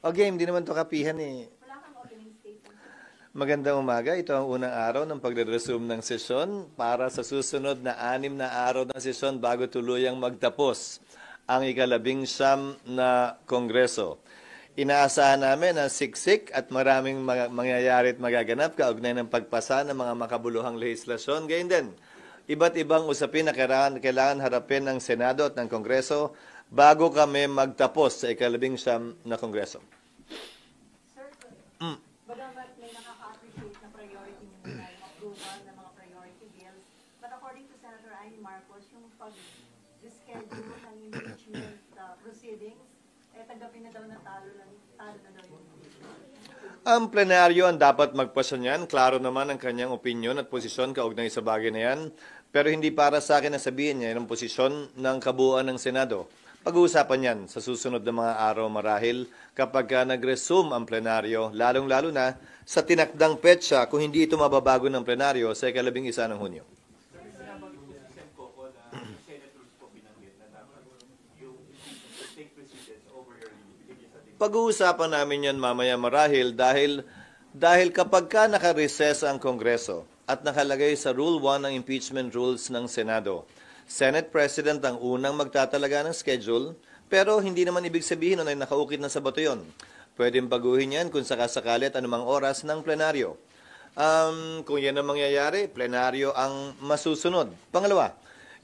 Okay, hindi naman to kapihan eh. Wala kang opening statement. Magandang umaga. Ito ang unang araw ng pagre-resume ng sesyon para sa susunod na 6 na araw ng sesyon bago tuluyang magtapos ang ika-19 na Kongreso. Inaasahan namin na siksik at maraming mangyayari at magaganap kaugnay ng pagpasa ng mga makabuluhang lehislasyon. Gayun din, iba't ibang usapin na kailangan harapin ng Senado at ng Kongreso bago kami magtapos sa ika-19 na Kongreso. Sir, bagamat may nakaka-appreciate na priority niyo na yung approval ng mga priority bills, but according to Senator Amy Marcos, yung pag-schedule ng impeachment proceedings, tanggapin na daw na talo na daw yung Ang plenaryo ang dapat magpasya niyan. Klaro naman ang kanyang opinyon at posisyon kaugnay sa bagay na yan. Pero hindi para sa akin na sabihin niya ang posisyon ng kabuuan ng Senado. Pag-uusapan yan sa susunod na mga araw marahil kapag nag-resume ang plenaryo, lalong-lalo na sa tinakdang petsa kung hindi ito mababago ng plenaryo sa ika-11 ng Hunyo. Pag-uusapan namin yan mamaya marahil dahil kapag ka naka-recess ang Kongreso at nakalagay sa Rule 1 ng impeachment rules ng Senado, Senate President ang unang magtatalaga ng schedule, pero hindi naman ibig sabihin na nakaukit na sa bato yun. Pwedeng baguhin yan kung sakasakali at anumang oras ng plenaryo. Kung yan ang mangyayari, plenaryo ang masusunod. Pangalawa,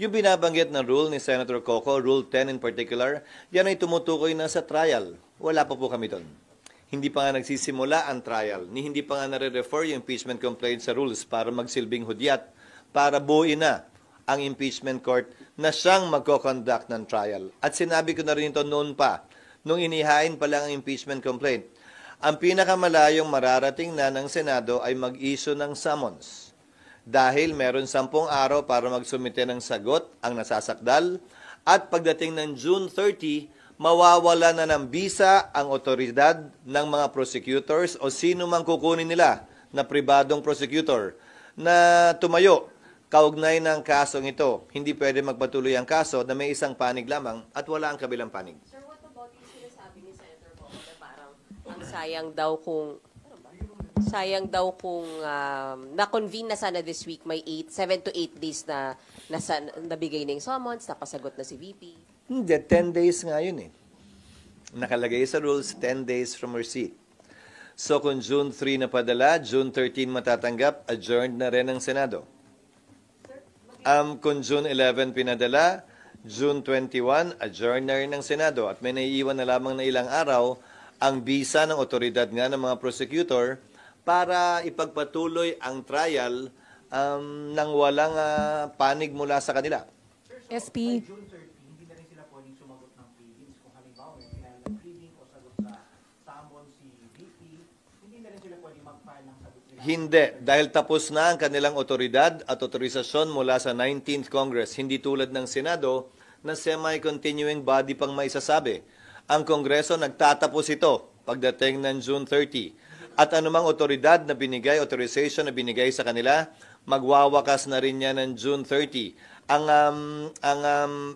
yung binabanggit na rule ni Senator Coco, Rule 10 in particular, yan ay tumutukoy na sa trial. Wala pa po kami doon. Hindi pa nga nagsisimula ang trial, hindi pa nga nare-refer yung impeachment complaint sa rules para magsilbing hudyat, para buuin na ang impeachment court na siyang magko-conduct ng trial. At sinabi ko na rin ito noon pa, nung inihain pa lang ang impeachment complaint. Ang pinakamalayong mararating na ng Senado ay mag-issue ng summons. Dahil meron 10 araw para magsumite ng sagot ang nasasakdal at pagdating ng June 30, mawawala na ng bisa ang otoridad ng mga prosecutors o sino mang kukunin nila na pribadong prosecutor na tumayo kaugnay ng kasong ito. Hindi pwede magpatuloy ang kaso na may isang panig lamang at wala ang kabilang panig. Sir, what about yung sinasabi ni Senator Coco na parang ang sayang daw kung na-convene na sana this week, may 7 to 8 days na nabigay na yung summons, napasagot na si VP. Hindi, 10 days nga yun eh. Nakalagay sa rules, 10 days from receipt. So kung June 3 na padala, June 13 matatanggap, adjourned na rin ang Senado. Kung June 11 pinadala, June 21, adjourn na ring ng Senado at may naiiwan na lamang na ilang araw ang bisa ng otoridad nga ng mga prosecutor para ipagpatuloy ang trial nang walang panig mula sa kanila. SP. June 30, hindi na rin sila pwedeng sumagot ng pleadings. Kung halimbawa may kailangan ng pleading o sagot sa summon si VP, hindi na rin sila pwedeng mag-file ng sagot nila. Hindi, dahil tapos na ang kanilang otoridad at otorisasyon mula sa 19th Congress. Hindi tulad ng Senado na semi-continuing body pang maisasabi. Ang Kongreso nagtatapos ito pagdating ng June 30. At anumang otoridad na binigay, authorization na binigay sa kanila, magwawakas na rin yan ng June 30. Ang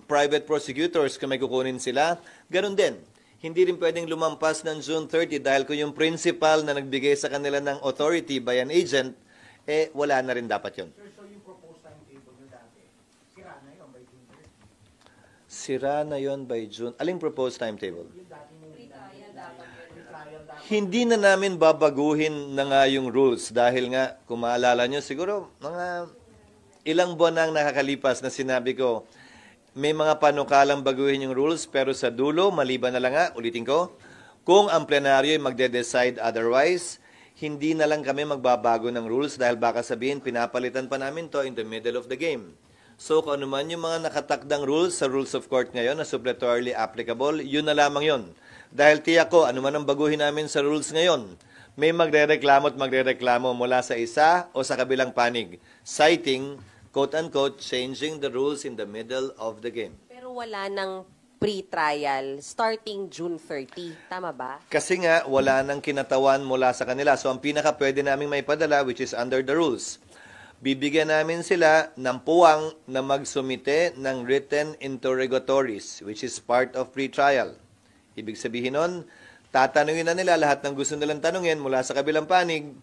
private prosecutors, kung may kukunin sila, ganun din. Hindi rin pwedeng lumampas ng June 30 dahil kung yung principal na nagbigay sa kanila ng authority by an agent, wala na rin dapat yun. Sir, so yung proposed timetable nyo dati, sira na yun by June 30? Sira na yun by June. Aling proposed timetable? Yung dati nyo pre-trial dapat. Hindi na namin babaguhin na nga yung rules dahil nga, kung maalala nyo, siguro mga ilang buwan na ang nakakalipas na sinabi ko, may mga panukalang baguhin yung rules pero sa dulo, maliban na lang nga, ulitin ko, kung ang plenaryo ay magde-decide otherwise, hindi na lang kami magbabago ng rules dahil baka sabihin, pinapalitan pa namin to in the middle of the game. So kung ano man yung mga nakatakdang rules sa rules of court ngayon na suppletorily applicable, yun na lamang yun. Dahil tiyak ko, ano man ang baguhin namin sa rules ngayon, may magre-reklamo at magre-reklamo mula sa isa o sa kabilang panig, citing, quote-unquote, changing the rules in the middle of the game. Pero wala nang pre-trial starting June 30. Tama ba? Kasi nga, wala nang kinatawan mula sa kanila. So, ang pinaka pwede naming maipadala, which is under the rules, bibigyan namin sila ng puwang na magsumite ng written interrogatories, which is part of pre-trial. Ibig sabihin nun, tatanungin na nila lahat ng gusto nilang tanungin mula sa kabilang panig,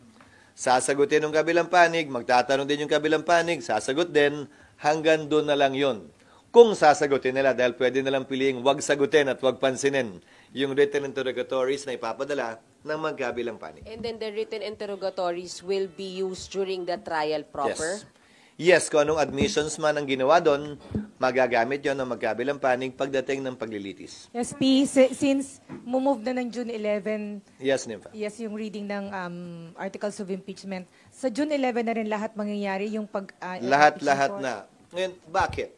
sasagutin ng kabilang panig, magtatanong din yung kabilang panig, sasagot din, hanggang doon na lang yun. Kung sasagutin nila, dahil pwede nilang piliing wag sagutin at wag pansinin yung written interrogatories na ipapadala ng magkabilang panig. And then the written interrogatories will be used during the trial proper? Yes, kung anong admissions man ang ginawa doon, magagamit yon ng magkabilang panig pagdating ng paglilitis. SP, since move na ng June 11, Yes, Nympha. yes, yung reading ng articles of impeachment, sa June 11 na rin lahat mangyayari yung pag... Lahat-lahat na. Ngayon, bakit?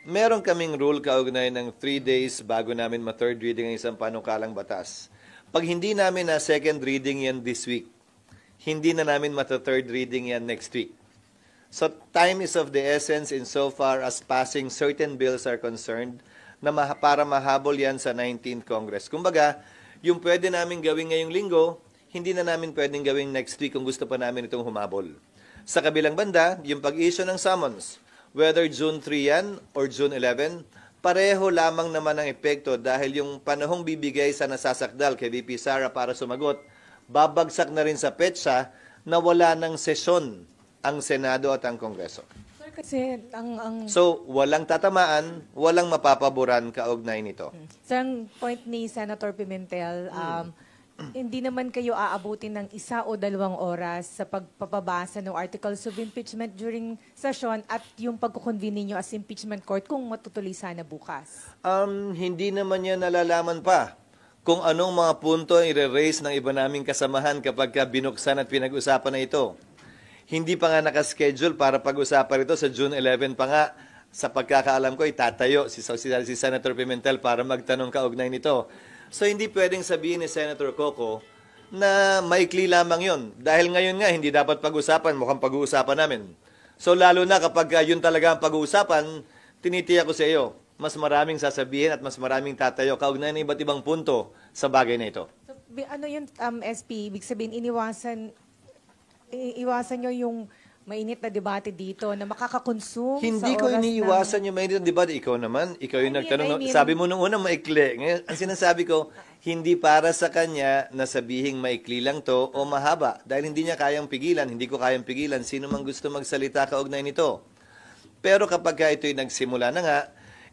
Meron kaming rule kaugnay ng 3 days bago namin ma-third reading ang isang panukalang batas. Pag hindi namin na second reading yan this week, hindi na namin mata-third reading yan next week. So time is of the essence insofar as passing certain bills are concerned na para mahabol yan sa 19th Congress. Kumbaga, yung pwede namin gawin ngayong linggo, hindi na namin pwedeng gawin next week kung gusto pa namin itong humabol. Sa kabilang banda, yung pag-issue ng summons, whether June 3 yan or June 11, pareho lamang naman ang epekto dahil yung panahong bibigay sa nasasakdal kay VP Sara para sumagot, babagsak na rin sa petsa na wala ng sesyon ang Senado at ang Kongreso. Sir, kasi ang So, walang tatamaan, walang mapapaboran kaugnay nito. Sir, ang point ni Senator Pimentel, hindi naman kayo aabutin ng 1 o 2 oras sa pagpapabasa ng articles of impeachment during session at yung pagkukonvene ninyo as impeachment court kung matutuloy sana bukas. Hindi naman yan nalalaman pa kung anong mga punto ang i-raise ng iba naming kasamahan kapag binuksan at pinag-usapan na ito. Hindi pa nga nakaschedule para pag-usapan ito sa June 11 pa nga. Sa pagkakaalam ko, itatayo si Senator Pimentel para magtanong kaugnay nito. So, hindi pwedeng sabihin ni Senator Coco na maikli lamang yon. Dahil ngayon nga, hindi dapat pag-usapan, mukhang pag-uusapan namin. So, lalo na kapag yun talaga ang pag-uusapan, tinitiyak ko sa iyo, mas maraming sasabihin at mas maraming tatayo kaugnay ng iba't ibang punto sa bagay na ito. So, ano yun, SP, ibig sabihin, iwasan nyo yung mainit na debate dito na makakakonsume Hindi sa ko oras iniiwasan yung mainit na debate. Ikaw naman, ikaw yung nagtanong. Sabi mo nung una, maikli. Ngayon, ang sinasabi ko, hindi para sa kanya na sabihing maikli lang to o mahaba. Dahil hindi niya kayang pigilan, hindi ko kayang pigilan. Sino man gusto magsalita kaugnay nito. Pero kapag ito'y nagsimula na nga,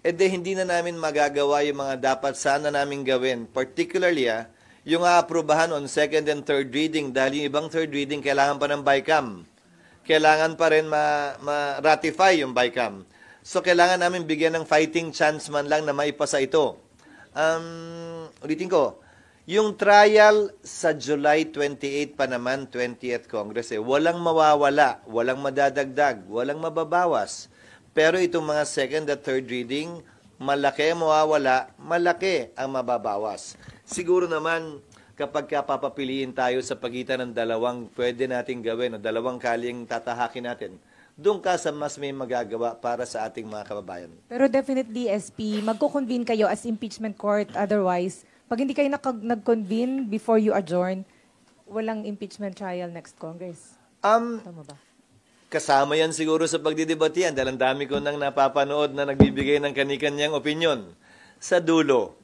hindi na namin magagawa yung mga dapat sana namin gawin. Particularly, yung aaprubahan on second and third reading. Dahil yung ibang third reading, kailangan pa ng BICAM. Kailangan pa rin ma-ratify yung BICAM. So, kailangan namin bigyan ng fighting chance man lang na maipasa ito. Ulitin ko, yung trial sa July 28 pa naman, 20th Congress, walang mawawala, walang madadagdag, walang mababawas. Pero itong mga second at third reading, malaki ang mawawala, malaki ang mababawas. Siguro naman, kapag papapiliin tayo sa pagitan ng dalawang pwede nating gawin o dalawang kaling tatahakin natin, doon ka sa mas may magagawa para sa ating mga kababayan. Pero definitely, SP, magko-convene kayo as impeachment court. Otherwise, pag hindi kayo nag-convene before you adjourn, walang impeachment trial next Congress. Tama ba? Kasama yan siguro sa pagdidebatihan dahil ang dami ko nang napapanood na nagbibigay ng kanikanyang opinion. Sa dulo,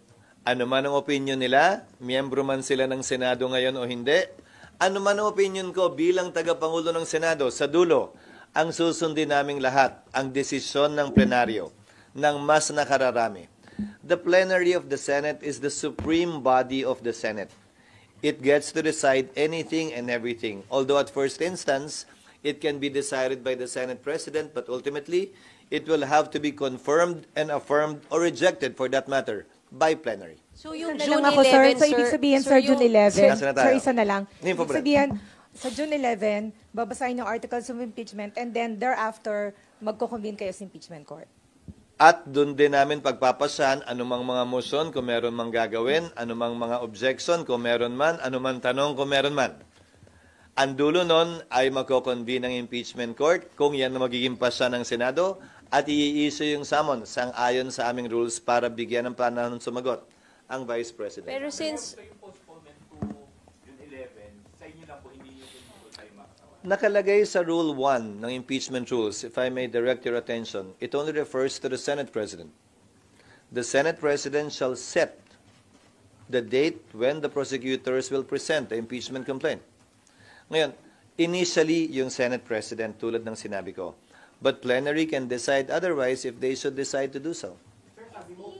ano man ang opinion nila, miyembro man sila ng Senado ngayon o hindi, ano man ang opinion ko bilang tagapangulo ng Senado, sa dulo, ang susundin naming lahat, ang desisyon ng plenaryo, ng mas nakararami. The plenary of the Senate is the supreme body of the Senate. It gets to decide anything and everything. Although at first instance, it can be decided by the Senate President, but ultimately, it will have to be confirmed and affirmed or rejected for that matter by plenary. So yung Na June lang ako, 11, So, ibig sabihin, sir, June 11, Nasa na tayo? sir, isa na lang. Hindi po, Ibig Brad. sabihin, sa June 11, babasahin yung articles of impeachment and then thereafter, magko-convene kayo sa impeachment court. At doon din namin pagpapasyan anumang mga motion kung meron mang gagawin, anumang mga objection kung meron man, anumang tanong kung meron man. Ang dulo nun ay magko-convene ng impeachment court kung yan na magiging pasya ng Senado at i-issue yung summons sang ayon sa aming rules para bigyan ng panahon sumagot ang Vice President. Pero since Nakalagay sa Rule 1 ng impeachment rules, if I may direct your attention, it only refers to the Senate President. The Senate President shall set the date when the prosecutors will present the impeachment complaint. Ngayon, initially, yung Senate President, tulad ng sinabi ko, but plenary can decide otherwise if they should decide to do so. Sir, sabi mo,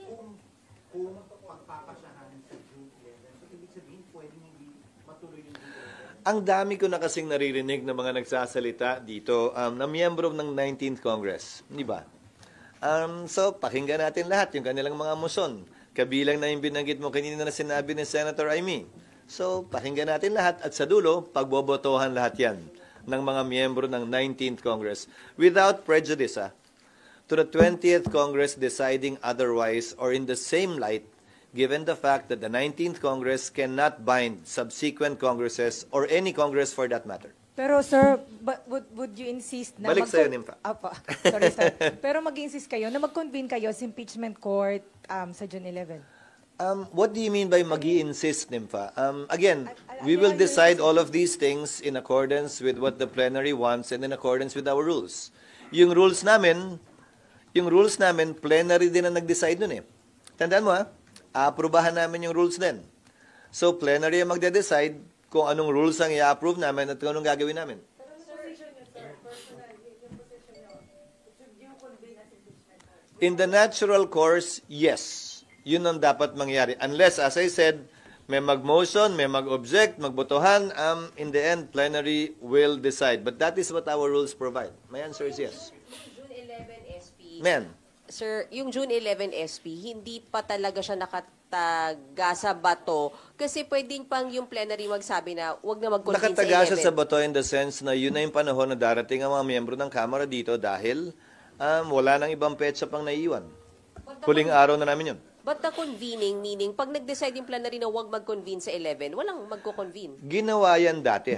kung pagpapasahan sa June 11, so ibig sabihin, pwedeng hindi matuloy yung June 11? Ang dami ko na kasing naririnig ng mga nagsasalita dito na miyembro ng 19th Congress. Di ba? So, pakinggan natin lahat yung kanilang mga motion. Kabilang na yung binanggit mo kanina na sinabi ni Senator Amy. So, pakinggan natin lahat at sa dulo, pagbobotohan lahat yan ng mga miyembro ng 19th Congress without prejudice to the 20th Congress deciding otherwise or in the same light given the fact that the 19th Congress cannot bind subsequent Congresses or any Congress for that matter. Pero sir, would you insist na Balik sa'yo, Nympha. Apa, sorry sir. Pero mag-insist kayo na mag-convene kayo sa impeachment court sa June 11? What do you mean by magi-insist, Nympha? Again, we will decide all of these things in accordance with what the plenary wants and in accordance with our rules. Yung rules namin, plenary din ang nag-decide nun eh. Tandaan mo aaprubahan namin yung rules din. So, plenary ang magde-decide kung anong rules ang i-approve namin at kung anong gagawin namin. In the natural course, yes. Yun ang dapat mangyari. Unless, as I said, may mag-motion, may mag-object, magbotohan, in the end, plenary will decide. But that is what our rules provide. My answer is yes. June 11 SP. Men. Sir, yung June 11 SP, hindi pa talaga siya nakataga sa bato kasi pwedeng pang yung plenary magsabi na wag na mag-convene sa 11. Nakataga siya sa bato in the sense na yun na yung panahon na darating ang mga miyembro ng Kamara dito dahil wala nang ibang petsa pang naiiwan. Huling araw na namin yun. But the convening, meaning pag nag-decide yung plenary na wag mag-convene sa 11, walang magko-convene. Ginawa yan dati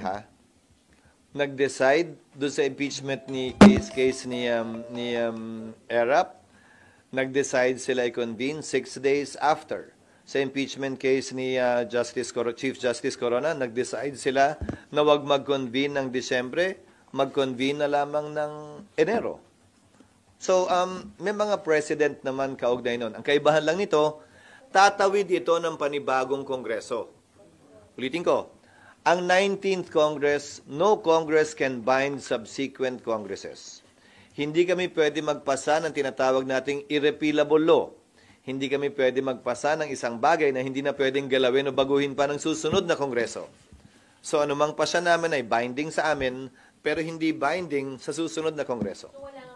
Nag-decide doon sa impeachment ni case ni Erap. Nag-decide sila i-convene 6 days after. Sa impeachment case ni Chief Justice Corona, nag-decide sila na wag mag-convene ng Disyembre, mag-convene na lamang ng Enero. So, may mga president naman kaugnay nun. Ang kaibahan lang nito, tatawid ito ng panibagong kongreso. Ulitin ko, ang 19th Congress, no Congress can bind subsequent Congresses. Hindi kami pwede magpasa ng tinatawag nating irrepealable law. Hindi kami pwede magpasa ng isang bagay na hindi na pwedeng galawin o baguhin pa ng susunod na kongreso. So anumang pasya namin ay binding sa amin, pero hindi binding sa susunod na kongreso. So wala